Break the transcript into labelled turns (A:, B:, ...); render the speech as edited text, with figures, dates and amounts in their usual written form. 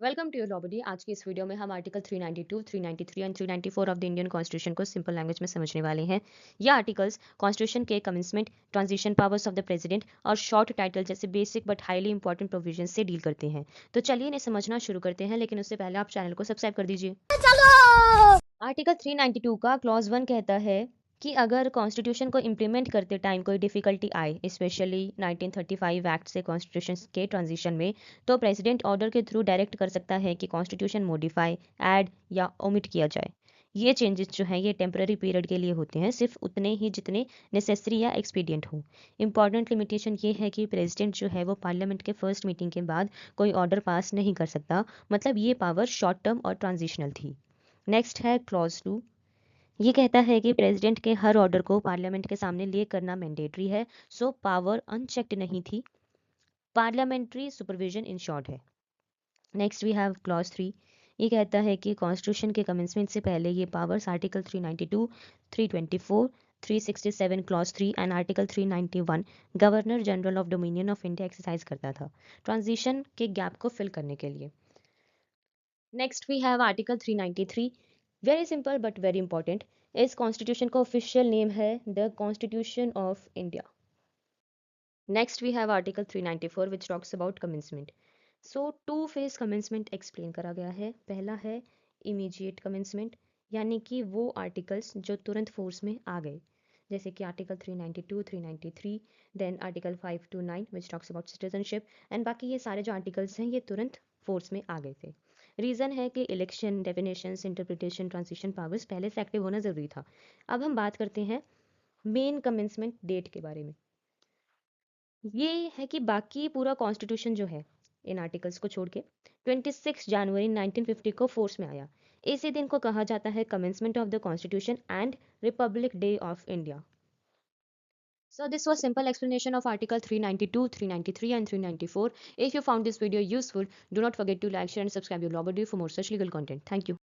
A: Welcome to your law बडी। आज की इस वीडियो में हम article 392, 393 and 394 of the Indian constitution को सिंपल लैंग्वेज में समझने वाले हैं। ये आर्टिकल्स कॉन्स्टिट्यूशन के commencement, transition powers of the president और शॉर्ट टाइटल जैसे basic but highly important provision से डील करते हैं। तो चलिए इन्हें समझना शुरू करते हैं, लेकिन उससे पहले आप चैनल को सब्सक्राइब कर दीजिए। आर्टिकल 392 का क्लॉज 1 कहता है कि अगर कॉन्स्टिट्यूशन को इम्प्लीमेंट करते टाइम कोई डिफिकल्टी आए, स्पेशली 1935 एक्ट से कॉन्स्टिट्यूशन के ट्रांजिशन में, तो प्रेसिडेंट ऑर्डर के थ्रू डायरेक्ट कर सकता है कि कॉन्स्टिट्यूशन मॉडिफाई, ऐड या ओमिट किया जाए। ये चेंजेस जो हैं ये टेम्पररी पीरियड के लिए होते हैं, सिर्फ उतने ही जितने नेसेसरी या एक्सपीडियंट हो। इंपॉर्टेंट लिमिटेशन ये है कि प्रेसिडेंट जो है वो पार्लियामेंट के फर्स्ट मीटिंग के बाद कोई ऑर्डर पास नहीं कर सकता, मतलब ये पावर शॉर्ट टर्म और ट्रांजिशनल थी। नेक्स्ट है क्लॉज 2। ये कहता है कि प्रेसिडेंट के हर ऑर्डर को पार्लियामेंट के सामने लिए करना मैंडेटरी है, सो पावर अनचेक्ड नहीं थी। पार्लियामेंट्री सुपरविजन इन शॉर्ट है। Next we have clause 3। ये कहता है कि कॉन्स्टिट्यूशन के कमेंसमेंट से पहले ये powers article 392, 324, 367 clause 3 and article 391 governor general of dominion of India exercise करता था, ट्रांजिशन के गैप को फिल करने के लिए। Next we have article 393। Very simple but very important. इस कॉन्स्टिट्यूशन का ऑफिशियल नेम है the constitution of India. Next we have article 394 which talks about commencement. So two phase commencement explain करा गया है। पहला है इमीडिएट कमेंसमेंट, यानी कि वो आर्टिकल्स जो तुरंत फोर्स में आ गए, जैसे कि article 392, 393, then article 529 which talks about citizenship, and बाकी ये सारे जो आर्टिकल्स हैं ये तुरंत फोर्स में आ गए थे। रीज़न है कि election, definitions, interpretation, transition powers पहले से एक्टिव होना ज़रूरी था। अब हम बात करते हैं मेन कमेंसमेंट डेट के बारे में। ये है कि बाकी पूरा कॉन्स्टिट्यूशन जो है इन आर्टिकल्स को छोड़ के 26 जनवरी 1950 को फोर्स में आया। इसी दिन को कहा जाता है commencement of the constitution and Republic day of India. So this was simple explanation of Article 392, 393 and 394. If you found this video useful, do not forget to like, share and subscribe your Law Buddy for more such legal content. Thank you.